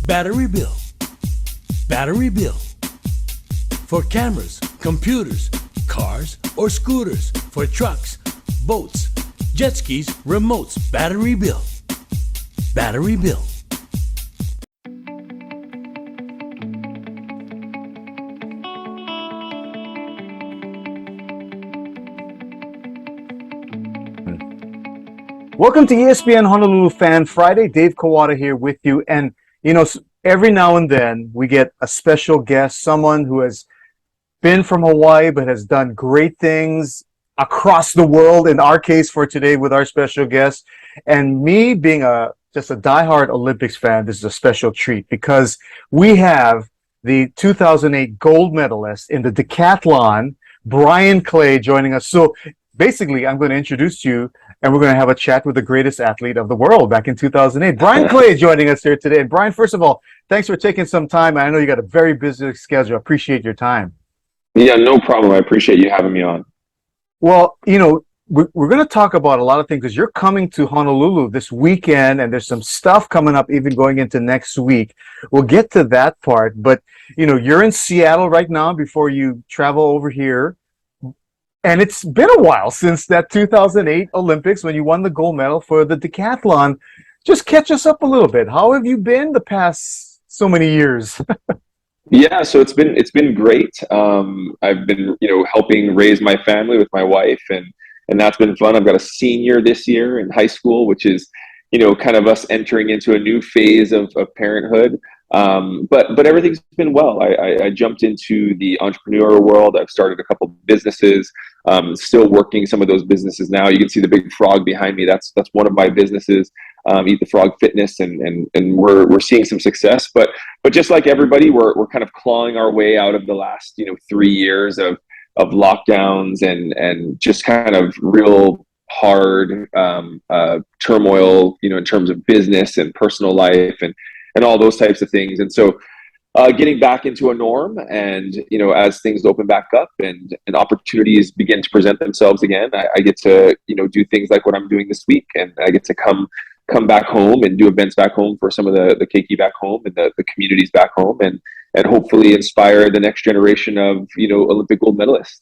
Battery Bill. Battery Bill. For cameras, computers, cars, or scooters. For trucks, boats, jet skis, remotes. Battery Bill. Battery Bill. Welcome to ESPN Honolulu Fan Friday. Dave Kawada here with you. And, every now and then we get a special guest, someone who has been from Hawaii but has done great things across the world, in our case for today with our special guest. And me being just a diehard Olympics fan, this is a special treat because we have the 2008 gold medalist in the decathlon, Bryan Clay, joining us. So basically, I'm going to introduce you and we're going to have a chat with the greatest athlete of the world back in 2008. Bryan Clay joining us here today. And Bryan, first of all, thanks for taking some time. I know you got a very busy schedule. I appreciate your time. Yeah, no problem. I appreciate you having me on. Well, we're going to talk about a lot of things because you're coming to Honolulu this weekend and there's some stuff coming up even going into next week. We'll get to that part. But, you're in Seattle right now before you travel over here. And it's been a while since that 2008 Olympics when you won the gold medal for the decathlon. Just catch us up a little bit. How have you been the past so many years? Yeah, so it's been great. I've been helping raise my family with my wife, and that's been fun. I've got a senior this year in high school, which is kind of us entering into a new phase of parenthood. But everything's been well. I jumped into the entrepreneurial world. I've started a couple businesses. Still working some of those businesses now. You can see the big frog behind me. That's one of my businesses. Eat the Frog Fitness, and we're seeing some success. But just like everybody, we're kind of clawing our way out of the last 3 years of lockdowns and just kind of real hard turmoil, in terms of business and personal life and all those types of things. And so getting back into a norm, and as things open back up and opportunities begin to present themselves again, I get to do things like what I'm doing this week, and I get to come back home and do events back home for some of the keiki back home and the communities back home, and hopefully inspire the next generation of Olympic gold medalists.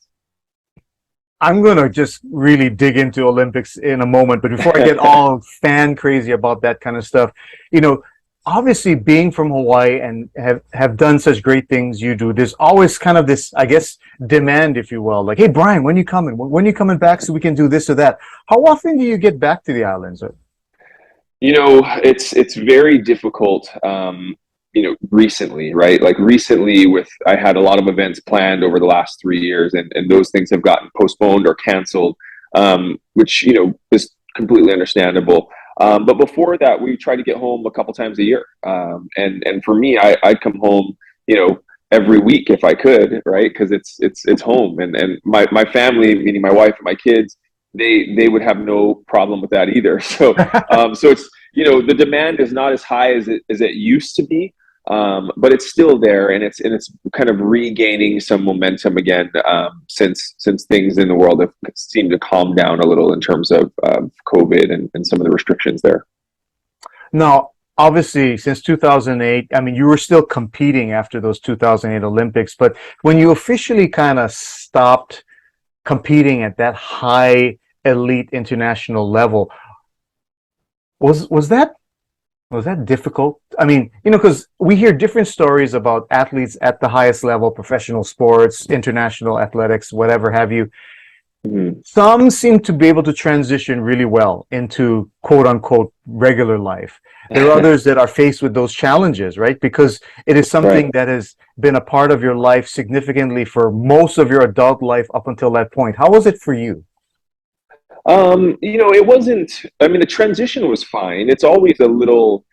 I'm going to just really dig into Olympics in a moment, but before I get all fan crazy about that kind of stuff, obviously being from Hawaii and have done such great things you do, there's always kind of this, I guess, demand, if you will, like, hey, Bryan, when you coming? When you coming back so we can do this or that? How often do you get back to the islands? It's very difficult, recently, right? Like recently I had a lot of events planned over the last 3 years, and those things have gotten postponed or canceled, which, is completely understandable. But before that, we tried to get home a couple times a year. And for me, I'd come home, every week if I could, right? Because it's home, and my family, meaning my wife and my kids, they would have no problem with that either. So so it's the demand is not as high as it used to be, but it's still there, and it's kind of regaining some momentum again, since things in the world have seemed to calm down a little in terms of COVID and some of the restrictions there. Now, obviously, since 2008, I mean, you were still competing after those 2008 Olympics, but when you officially kind of stopped competing at that high elite international level, was that difficult? I mean, because we hear different stories about athletes at the highest level, professional sports, international athletics, whatever have you. Mm-hmm. Some seem to be able to transition really well into quote unquote regular life. There are others that are faced with those challenges, right? Because it is something Right. that has been a part of your life significantly for most of your adult life up until that point. How was it for you? It wasn't, I mean, the transition was fine. It's always a little,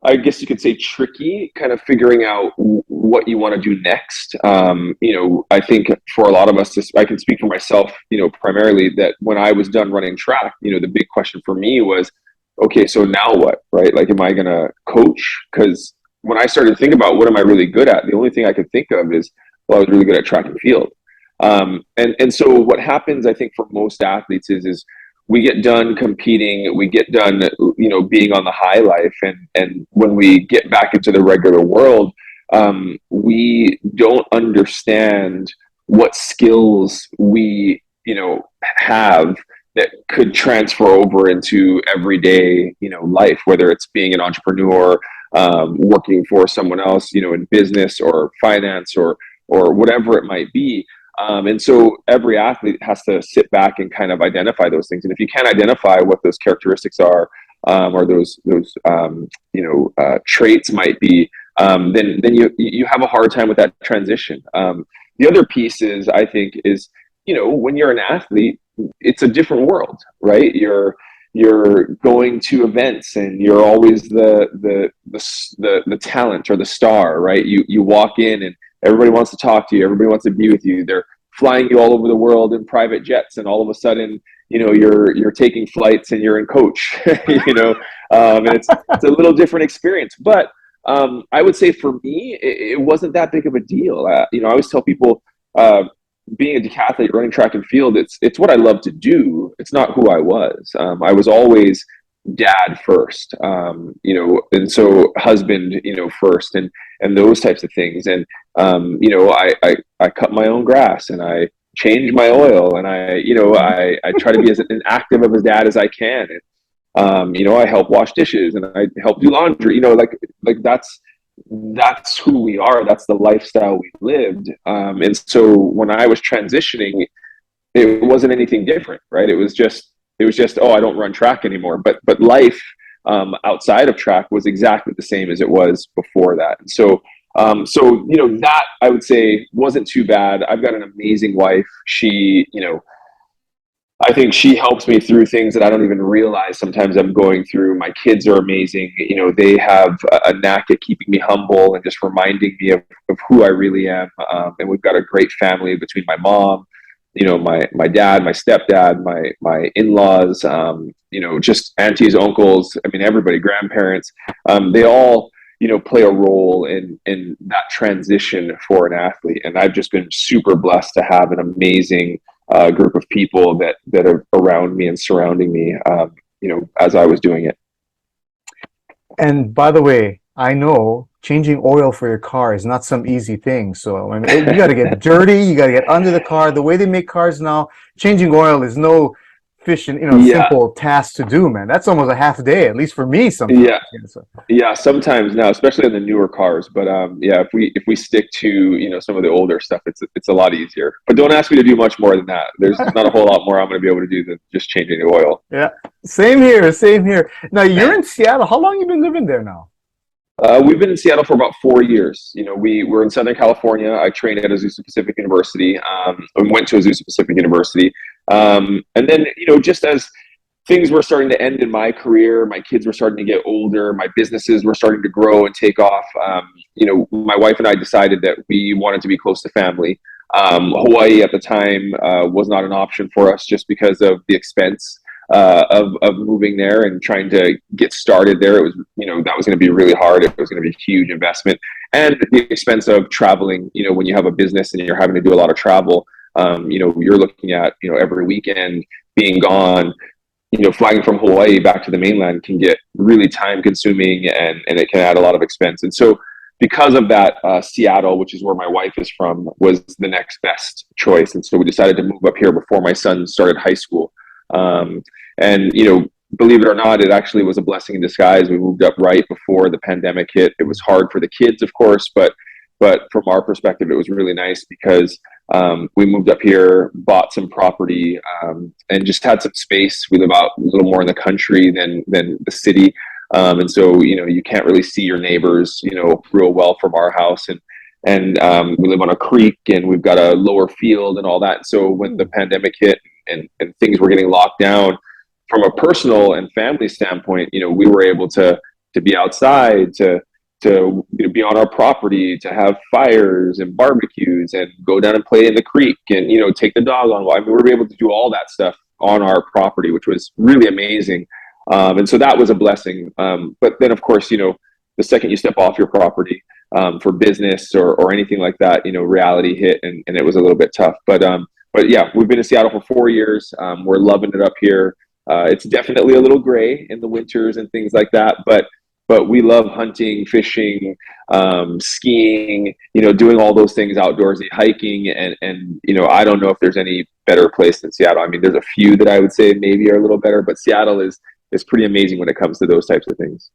I guess you could say, tricky, kind of figuring out what you want to do next. I think for a lot of us, I can speak for myself, primarily, that when I was done running track, the big question for me was, okay, so now what, right? Like, am I going to coach? Because when I started to think about what am I really good at, the only thing I could think of is, well, I was really good at track and field. And so what happens, I think, for most athletes is we get done competing, we get done, being on the high life, and when we get back into the regular world, we don't understand what skills we, have that could transfer over into everyday, life, whether it's being an entrepreneur, working for someone else, in business or finance or whatever it might be. And so every athlete has to sit back and kind of identify those things. And if you can't identify what those characteristics are, or those traits might be, then you have a hard time with that transition. The other piece is, I think, is, when you're an athlete, it's a different world, right? You're going to events and you're always the talent or the star, right? You walk in and everybody wants to talk to you. Everybody wants to be with you. They're flying you all over the world in private jets, and all of a sudden, you're taking flights and you're in coach, and it's a little different experience. But I would say for me, it wasn't that big of a deal. I always tell people, being a decathlete, running track and field, it's what I love to do. It's not who I was. I was always dad first, and so husband, first, and those types of things. And I cut my own grass, and I change my oil, and I try to be as active of a dad as I can. And I help wash dishes, and I help do laundry. Like that's who we are. That's the lifestyle we lived. And so when I was transitioning, it wasn't anything different, right? It was just, oh, I don't run track anymore. But life outside of track was exactly the same as it was before that. And so that, I would say, wasn't too bad. I've got an amazing wife. She, I think she helps me through things that I don't even realize sometimes I'm going through. My kids are amazing. They have a knack at keeping me humble and just reminding me of who I really am. And we've got a great family between my mom, my dad, my stepdad, my in-laws, just aunties, uncles. I mean, everybody, grandparents. They all, play a role in that transition for an athlete. And I've just been super blessed to have an amazing group of people that are around me and surrounding me, as I was doing it. And by the way, I know changing oil for your car is not some easy thing. So I mean, you got to get dirty, you got to get under the car. The way they make cars now, changing oil is no simple task to do, man. That's almost a half day, at least for me sometimes. Yeah, sometimes now, especially in the newer cars. But if we stick to some of the older stuff, it's a lot easier. But don't ask me to do much more than that. There's not a whole lot more I'm going to be able to do than just changing the oil. Yeah, same here. Now you're in Seattle. How long have you been living there now? We've been in Seattle for about 4 years. We're in Southern California. I trained at Azusa Pacific University, and went to Azusa Pacific University. And then, just as things were starting to end in my career, my kids were starting to get older, my businesses were starting to grow and take off. My wife and I decided that we wanted to be close to family. Hawaii at the time was not an option for us just because of the expense of moving there and trying to get started there. It was, that was going to be really hard. It was going to be a huge investment, and the expense of traveling, when you have a business and you're having to do a lot of travel, you're looking at, every weekend being gone, flying from Hawaii back to the mainland can get really time consuming, and it can add a lot of expense. And so because of that, Seattle, which is where my wife is from, was the next best choice. And so we decided to move up here before my son started high school. And believe it or not, it actually was a blessing in disguise. We moved up right before the pandemic hit. It was hard for the kids, of course, but from our perspective, it was really nice because we moved up here, bought some property, and just had some space. We live out a little more in the country than the city. And so, you can't really see your neighbors, real well from our house. And we live on a creek, and we've got a lower field and all that. So when the pandemic hit and things were getting locked down, from a personal and family standpoint, we were able to be outside, to be on our property, to have fires and barbecues and go down and play in the creek and, take the dog on. I mean, we were able to do all that stuff on our property, which was really amazing. And so that was a blessing. But then, of course, the second you step off your property for business or anything like that, reality hit, and it was a little bit tough. But yeah, we've been in Seattle for 4 years. We're loving it up here. It's definitely a little gray in the winters and things like that, but we love hunting, fishing, skiing, doing all those things outdoorsy, hiking, and I don't know if there's any better place than Seattle. I mean, there's a few that I would say maybe are a little better, but Seattle is pretty amazing when it comes to those types of things.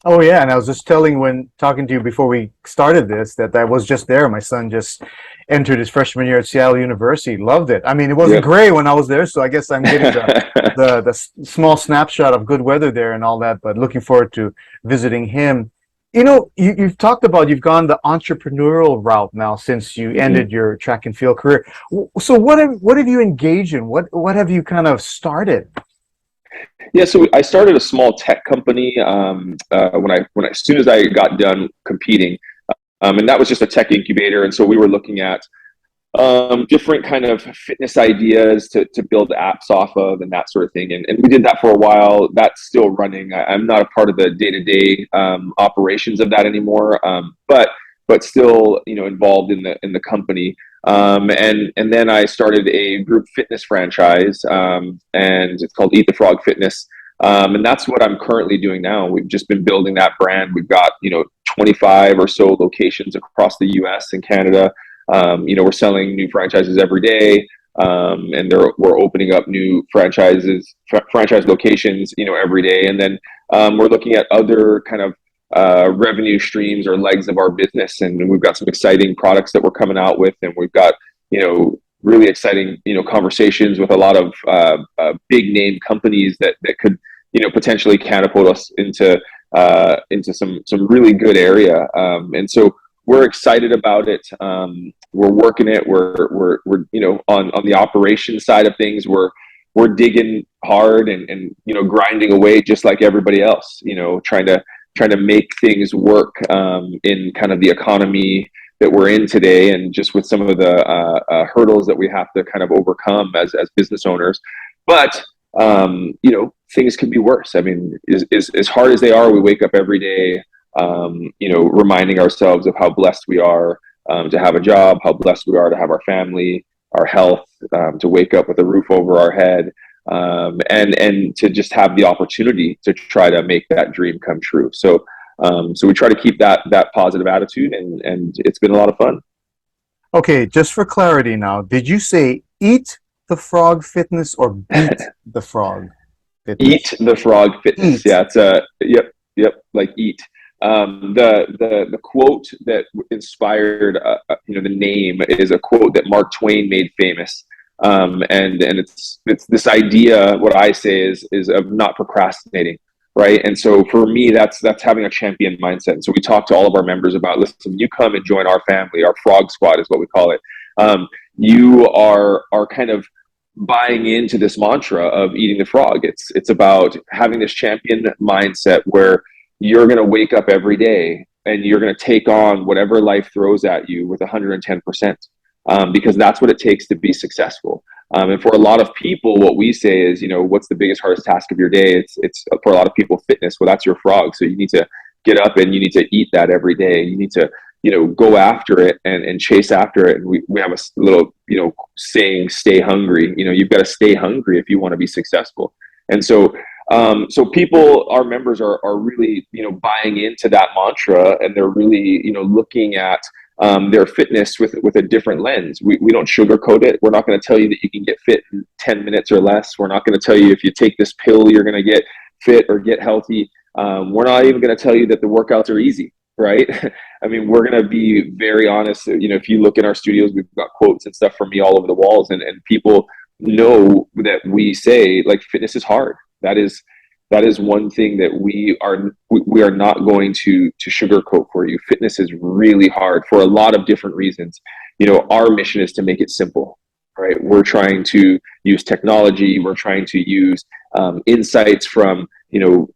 Oh yeah, and I was just telling when talking to you before we started this that I was just there. My son just entered his freshman year at Seattle University. Loved it. I mean, it wasn't Yep. gray when I was there, so I guess I'm getting the small snapshot of good weather there and all that. But looking forward to visiting him. You've talked about you've gone the entrepreneurial route now since you Mhm. ended your track and field career. So what have you engaged in? What have you kind of started? Yeah, so I started a small tech company when as soon as I got done competing, and that was just a tech incubator. And so we were looking at different kind of fitness ideas to build apps off of and that sort of thing. And we did that for a while. That's still running. I'm not a part of the day-to-day operations of that anymore, but still, involved in the company. And then I started a group fitness franchise, and it's called Eat the Frog Fitness. And that's what I'm currently doing now. We've just been building that brand. We've got 25 or so locations across the U.S. and Canada. We're selling new franchises every day, and we're opening up new franchise locations, every day. And then we're looking at other kind of revenue streams or legs of our business, and we've got some exciting products that we're coming out with, and we've got really exciting conversations with a lot of big name companies that could potentially catapult us into some really good area, and so we're excited about it. We're working it. We're on the operation side of things. We're digging hard and grinding away just like everybody else. Trying to make things work in kind of the economy that we're in today, and just with some of the hurdles that we have to kind of overcome as business owners. But things could be worse. I mean, as hard as they are, we wake up every day, reminding ourselves of how blessed we are to have a job, how blessed we are to have our family, our health, to wake up with a roof over our head, and to just have the opportunity to try to make that dream come true. So we try to keep that positive attitude, and it's been a lot of fun. Okay, just for clarity now, did you say eat the frog fitness or beat the frog fitness? Eat the Frog Fitness. Eat. Yeah, it's yep, like eat. The quote that inspired the name is a quote that Mark Twain made famous, and it's this idea. What I say is of not procrastinating, right? And so for me, that's having a champion mindset. And so we talk to all of our members about, listen, you come and join our family. Our Frog Squad is what we call it. You are kind of buying into this mantra of eating the frog. It's about having this champion mindset where you're going to wake up every day and you're going to take on whatever life throws at you with 110%, because that's what it takes to be successful. And for a lot of people, what we say is, what's the biggest, hardest task of your day? It's for a lot of people, fitness. Well, that's your frog. So you need to get up and you need to eat that every day. You need to go after it and chase after it. And we have a little, saying, stay hungry. You've got to stay hungry if you want to be successful. And so, people, our members are really, buying into that mantra, and they're really, looking at their fitness with a different lens. We don't sugarcoat it. We're not going to tell you that you can get fit in 10 minutes or less. We're not going to tell you if you take this pill, you're going to get fit or get healthy. We're not even going to tell you that the workouts are easy. Right? I mean, we're going to be very honest. If you look in our studios, we've got quotes and stuff from me all over the walls, and people know that we say, like, fitness is hard. That is one thing that we are not going to sugarcoat for you. Fitness is really hard for a lot of different reasons. Our mission is to make it simple, right? We're trying to use technology. We're trying to use insights from,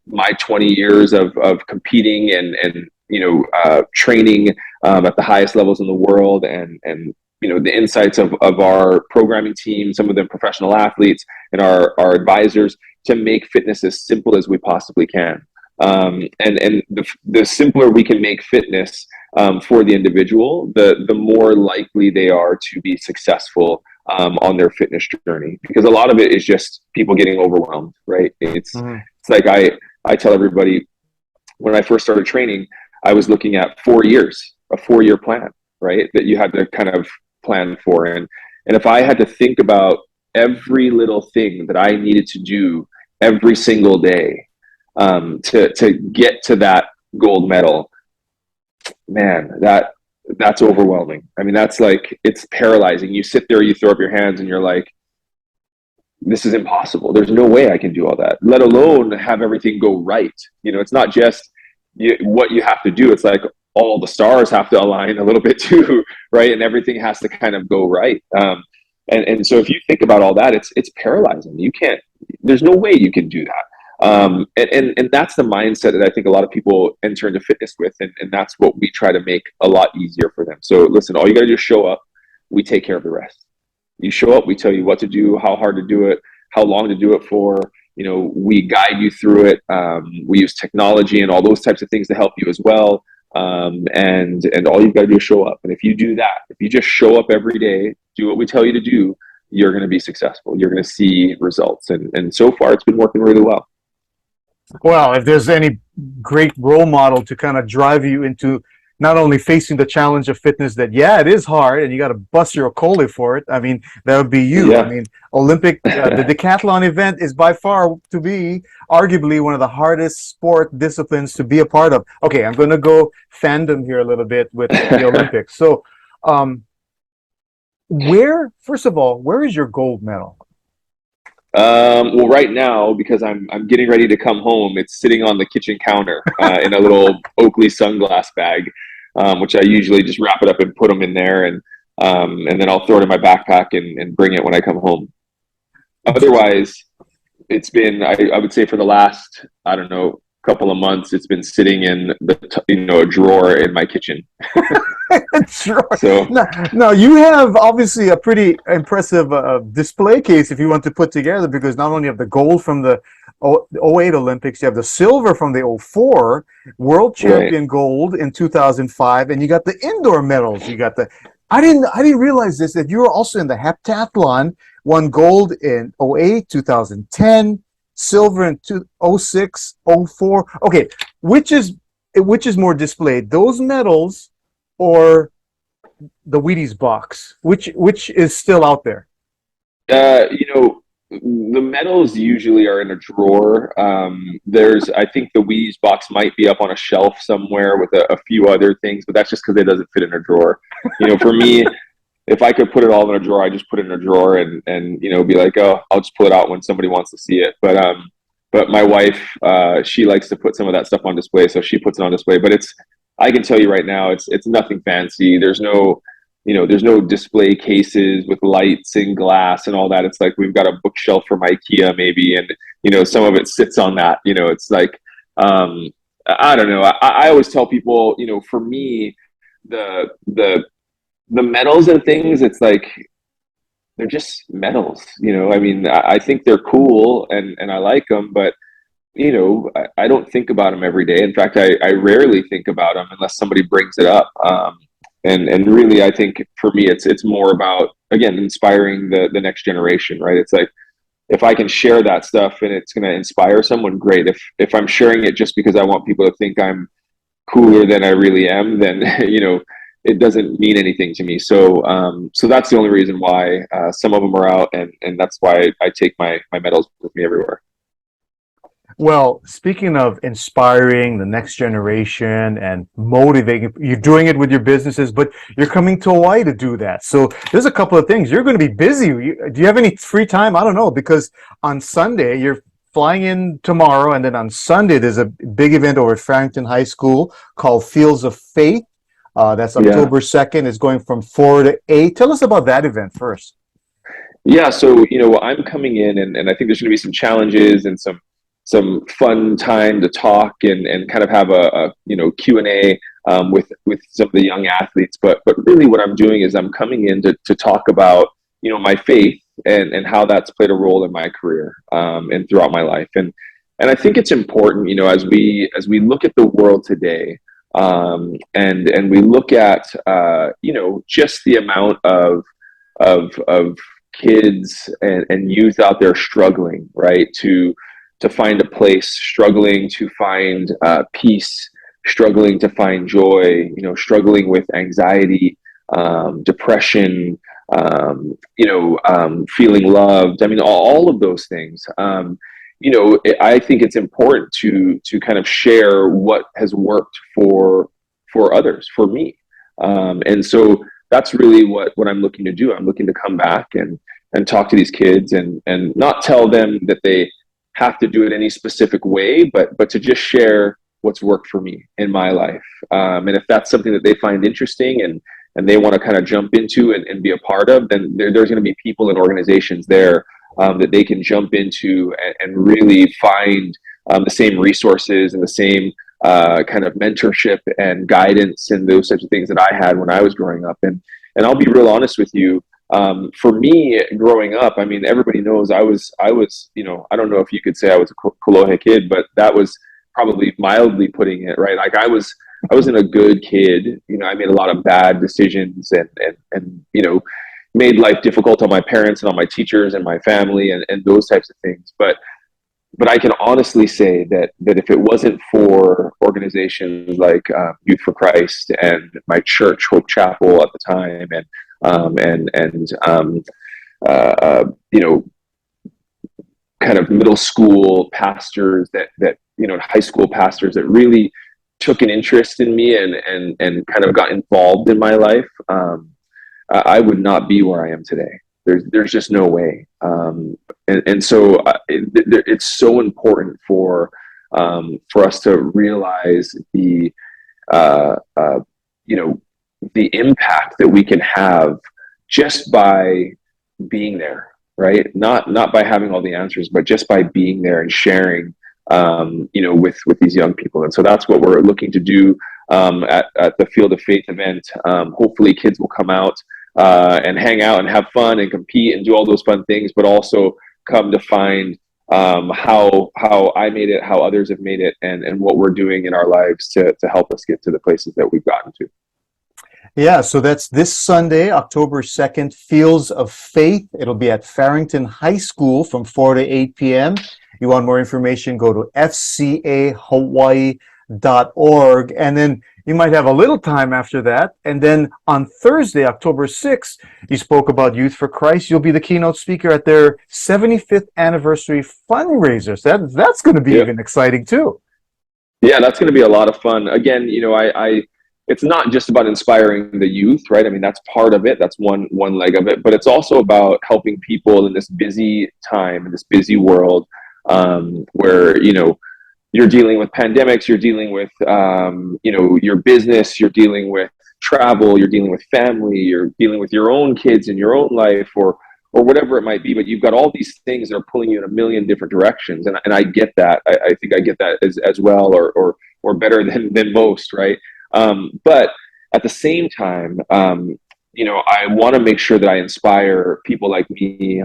my 20 years of competing and training at the highest levels in the world, and the insights of our programming team, some of them professional athletes, and our advisors, to make fitness as simple as we possibly can. And the simpler we can make fitness for the individual, the more likely they are to be successful on their fitness journey, because a lot of it is just people getting overwhelmed, right? Mhm. It's like I tell everybody, when I first started training, I was looking at 4 years, a 4-year plan, right? That you had to kind of plan for. And if I had to think about every little thing that I needed to do every single day, to get to that gold medal, man, that's overwhelming. I mean, that's like, it's paralyzing. You sit there, you throw up your hands, and you're like, this is impossible. There's no way I can do all that, let alone have everything go right. It's not just what you have to do. It's like all the stars have to align a little bit too, right? And everything has to kind of go right. And so if you think about all that, it's paralyzing. You can't, there's no way you can do that. And that's the mindset that I think a lot of people enter into fitness with. And that's what we try to make a lot easier for them. So listen, all you got to do is show up. We take care of the rest. You show up, we tell you what to do, how hard to do it, how long to do it for. We guide you through it. We use technology and all those types of things to help you as well. And all you've got to do is show up. And if you do that, if you just show up every day, do what we tell you to do, you're going to be successful. You're going to see results. And so far, it's been working really well. Well, if there's any great role model to kind of drive you into not only facing the challenge of fitness, that it is hard and you got to bust your collie for it. I mean, that would be you. Yeah. I mean, the decathlon event is by far to be arguably one of the hardest sport disciplines to be a part of. Okay, I'm going to go fandom here a little bit with the Olympics. So, first of all, where is your gold medal? Well, right now, because I'm getting ready to come home, it's sitting on the kitchen counter in a little Oakley sunglass bag, which I usually just wrap it up and put them in there, and then I'll throw it in my backpack and bring it when I come home. Otherwise, it's been, I would say, for the last, I don't know, couple of months, it's been sitting in a drawer in my kitchen. Sure. So now you have obviously a pretty impressive display case if you want to put together, because not only have the gold from the 08 Olympics, you have the silver from the 04 world champion, right, gold in 2005, and you got the indoor medals. You got I didn't realize this, that you were also in the heptathlon, won gold in 08, 2010, silver in 06, 04. Okay, which is more displayed, those medals or the Wheaties box? Which is still out there? The medals usually are in a drawer. I think the Wheaties box might be up on a shelf somewhere with a few other things, but that's just because it doesn't fit in a drawer. For me, if I could put it all in a drawer, I just put it in a drawer and be like, oh, I'll just pull it out when somebody wants to see it. But my wife, she likes to put some of that stuff on display, so she puts it on display. But I can tell you right now, it's nothing fancy. There's no display cases with lights and glass and all that. It's like we've got a bookshelf from IKEA maybe, and some of it sits on that. It's like, I don't know. I always tell people, for me, the medals and things, it's like, they're just medals. I mean, I think they're cool and I like them, but I don't think about them every day. In fact, I rarely think about them unless somebody brings it up. And really, I think for me, it's more about, again, inspiring the next generation, right? It's like, if I can share that stuff and it's going to inspire someone, great. If I'm sharing it just because I want people to think I'm cooler than I really am, then it doesn't mean anything to me. So that's the only reason why some of them are out, and that's why I take my medals with me everywhere. Well, speaking of inspiring the next generation and motivating, you're doing it with your businesses, but you're coming to Hawaii to do that. So there's a couple of things. You're going to be busy. Do you have any free time? I don't know, because on Sunday, you're flying in tomorrow, and then on Sunday, there's a big event over at Farrington High School called Fields of Faith. That's October 2nd. It's going from 4 to 8. Tell us about that event first. Yeah, so, I'm coming in, and I think there's going to be some challenges and some fun time to talk and kind of have a Q&A with some of the young athletes. But really what I'm doing is I'm coming in to talk about, my faith and how that's played a role in my career and throughout my life. And I think it's important, as we look at the world today, and we look at, just the amount of kids and youth out there struggling, right? To find a place, struggling to find peace, struggling to find joy, struggling with anxiety, depression, feeling loved. I mean, all of those things. I think it's important to kind of share what has worked for others, for me, and so that's really what I'm looking to do. I'm looking to come back and talk to these kids and not tell them that they have to do it any specific way, but to just share what's worked for me in my life. And if that's something that they find interesting and they want to kind of jump into and be a part of, then there's going to be people and organizations there that they can jump into and really find the same resources and the same kind of mentorship and guidance and those types of things that I had when I was growing up. And I'll be real honest with you. For me, growing up, I mean, everybody knows I was, I don't know if you could say I was a Kolohe kid, but that was probably mildly putting it, right? Like I wasn't a good kid. I made a lot of bad decisions and made life difficult on my parents and on my teachers and my family and those types of things. But I can honestly say that if it wasn't for organizations like Youth for Christ and my church, Hope Chapel at the time, kind of middle school pastors that high school pastors that really took an interest in me and kind of got involved in my life, I would not be where I am today. There's just no way. So it's so important for us to realize the impact that we can have just by being there, right? Not by having all the answers, but just by being there and sharing, with these young people. And so that's what we're looking to do at the Field of Faith event. Hopefully kids will come out and hang out and have fun and compete and do all those fun things, but also come to find how I made it, how others have made it, and what we're doing in our lives to help us get to the places that we've gotten to. Yeah, so that's this Sunday, October 2nd, Fields of Faith. It'll be at Farrington High School from 4 to 8 p.m. You want more information, go to fcahawaii.org. And then you might have a little time after that. And then on Thursday, October 6th, you spoke about Youth for Christ. You'll be the keynote speaker at their 75th anniversary fundraiser. So that's going to be even exciting too. Yeah, that's going to be a lot of fun. Again, it's not just about inspiring the youth, right? I mean, that's part of it. That's one leg of it. But it's also about helping people in this busy time, in this busy world, where, you're dealing with pandemics, you're dealing with, your business, you're dealing with travel, you're dealing with family, you're dealing with your own kids in your own life or whatever it might be. But you've got all these things that are pulling you in a million different directions. And I get that. I think I get that as well or better than most, right? But at the same time, I want to make sure that I inspire people like me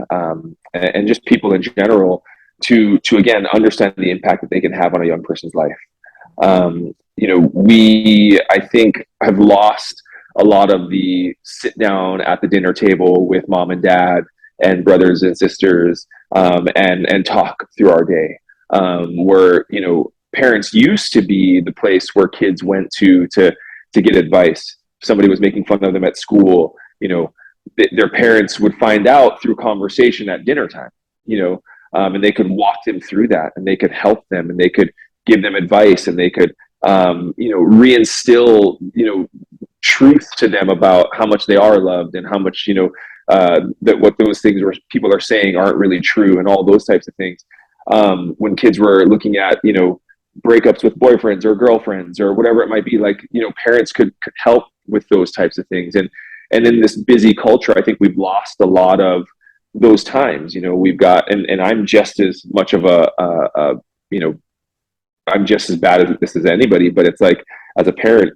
and just people in general to again understand the impact that they can have on a young person's life. We, I think, have lost a lot of the sit down at the dinner table with mom and dad and brothers and sisters and talk through our day, where parents used to be the place where kids went to get advice. If somebody was making fun of them at school, their parents would find out through conversation at dinner time, and they could walk them through that, and they could help them, and they could give them advice, and they could, reinstill, truth to them about how much they are loved and how much, that what those things where people are saying aren't really true and all those types of things. When kids were looking at, breakups with boyfriends or girlfriends or whatever it might be, like, parents could help with those types of things. And in this busy culture, I think we've lost a lot of those times. We've got, and I'm just as much of I'm just as bad at this as anybody, but it's like, as a parent,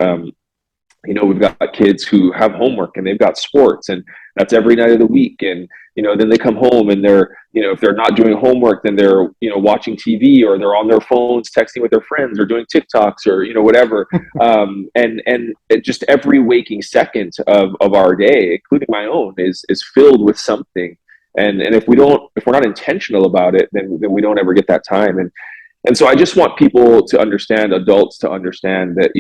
we've got kids who have homework and they've got sports, and that's every night of the week. And, then they come home and they're, if they're not doing homework, then they're, watching TV, or they're on their phones, texting with their friends, or doing TikToks, or, whatever. And it just every waking second of our day, including my own, is filled with something And if we're not intentional about it, then we don't ever get that time. And so I just want people to understand, adults to understand that,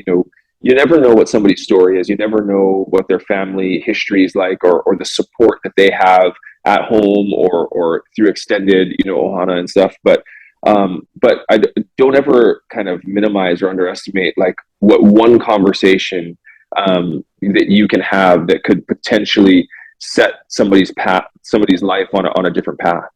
you never know what somebody's story is. You never know what their family history is like, or the support that they have at home or through extended, ohana and stuff. But I don't ever kind of minimize or underestimate like what one conversation that you can have that could potentially set somebody's life on a different path.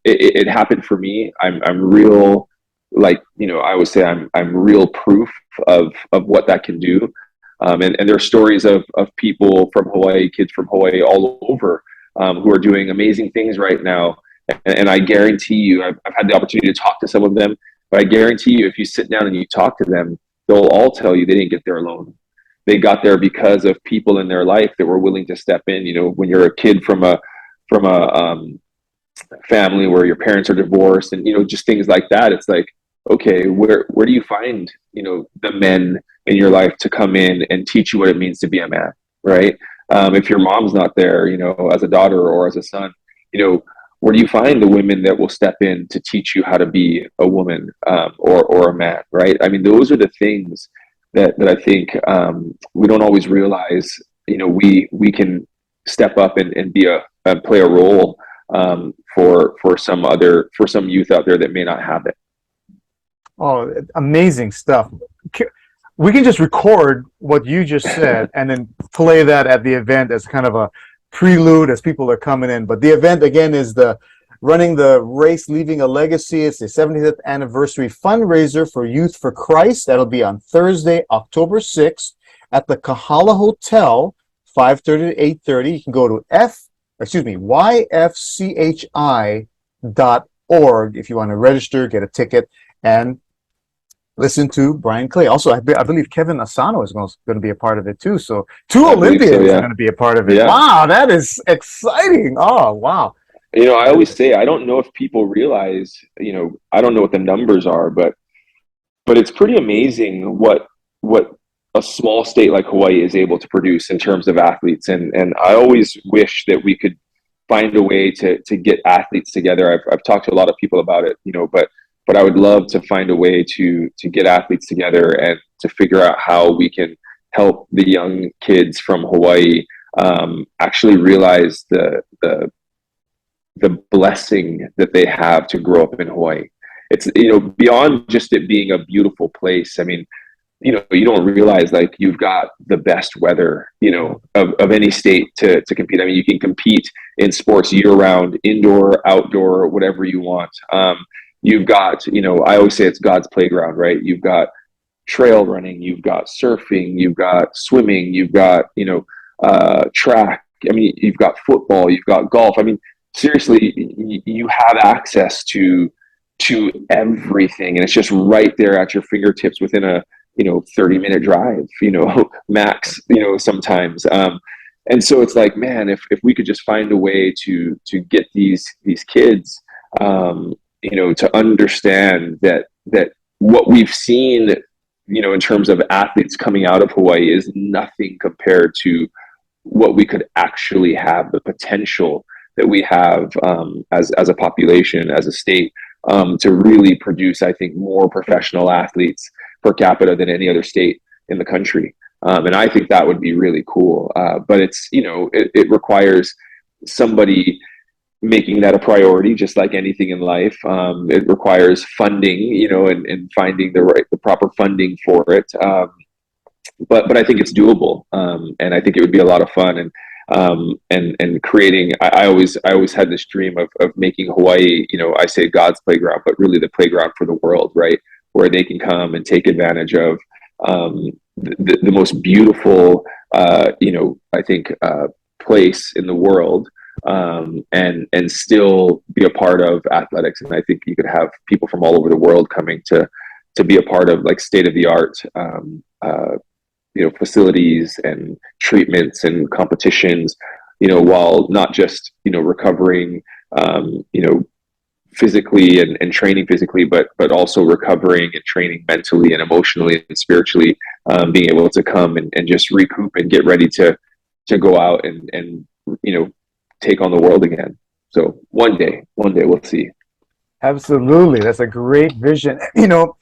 It happened for me. I'm real, like, I would say I'm real proof of what that can do. And there are stories of people from Hawaii, kids from Hawaii all over, who are doing amazing things right now. And I guarantee you, I've had the opportunity to talk to some of them, but I guarantee you, if you sit down and you talk to them, they'll all tell you they didn't get there alone. They got there because of people in their life that were willing to step in. When you're a kid from a family where your parents are divorced, and just things like that, it's like, okay, where do you find the men in your life to come in and teach you what it means to be a man, right? If your mom's not there, as a daughter or as a son, where do you find the women that will step in to teach you how to be a woman, or a man, right? I mean, those are the things that I think we don't always realize. We can step up and be and play a role for some youth out there that may not have it. Oh, amazing stuff. We can just record what you just said and then play that at the event as kind of a prelude as people are coming in. But the event, again, is the Running the Race, Leaving a Legacy. It's the 75th anniversary fundraiser for Youth for Christ. That'll be on Thursday, October 6th at the Kahala Hotel, 5:30 to 8:30. You can go to yfchi.org if you want to register, get a ticket, and listen to Bryan Clay. Also, I believe Kevin Asano is going to be a part of it too. So two Olympians are going to be a part of it. Yeah. Wow, that is exciting. Oh, wow. I always say, I don't know if people realize, I don't know what the numbers are, but it's pretty amazing what a small state like Hawaii is able to produce in terms of athletes. And I always wish that we could find a way to get athletes together. I've talked to a lot of people about it, but I would love to find a way to get athletes together and to figure out how we can help the young kids from Hawaii actually realize the blessing that they have to grow up in Hawaii. It's, beyond just it being a beautiful place. I mean, you don't realize, like, you've got the best weather, of any state to compete. I mean, you can compete in sports year round, indoor, outdoor, whatever you want. You've got, I always say it's God's playground, right? You've got trail running, you've got surfing, you've got swimming, you've got, track. I mean, you've got football, you've got golf. I mean, seriously, you have access to everything, and it's just right there at your fingertips within a 30-minute drive, max, sometimes. And so it's like, man, if we could just find a way to get these kids, to understand that what we've seen, in terms of athletes coming out of Hawaii is nothing compared to what we could actually have, the potential that we have as a population, as a state, to really produce, I think, more professional athletes per capita than any other state in the country. And I think that would be really cool. But it's, it requires somebody making that a priority, just like anything in life. It requires funding, and finding the proper funding for it. But I think it's doable. And I think it would be a lot of fun. And creating, I always had this dream of making Hawaii, I say God's playground, but really the playground for the world, right? Where they can come and take advantage of the most beautiful, I think, place in the world, and still be a part of athletics. And I think you could have people from all over the world coming to be a part of, like, state of the art, facilities and treatments and competitions, while not just, recovering, physically and training physically, but also recovering and training mentally and emotionally and spiritually, being able to come and just recoup and get ready to go out and take on the world again. So one day we'll see. Absolutely. That's a great vision. You know,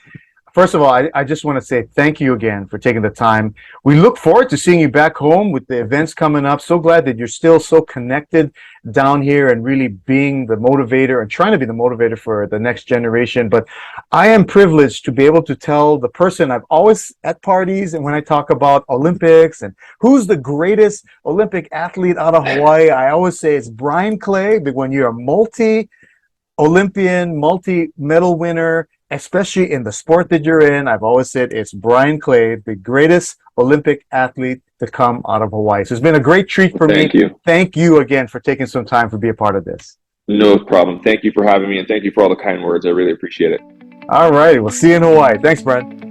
first of all, I just want to say thank you again for taking the time. We look forward to seeing you back home with the events coming up. So glad that you're still so connected down here and really being the motivator and trying to be the motivator for the next generation. But I am privileged to be able to tell the person I've always at parties and when I talk about Olympics and who's the greatest Olympic athlete out of Hawaii, I always say it's Bryan Clay. But when you're a Olympian, multi-medal winner, especially in the sport that you're in, I've always said it's Bryan Clay, the greatest Olympic athlete to come out of Hawaii. So it's been a great treat for me. Thank you. Thank you again for taking some time to be a part of this. No problem. Thank you for having me, and thank you for all the kind words. I really appreciate it. All right. We'll see you in Hawaii. Thanks, Brad.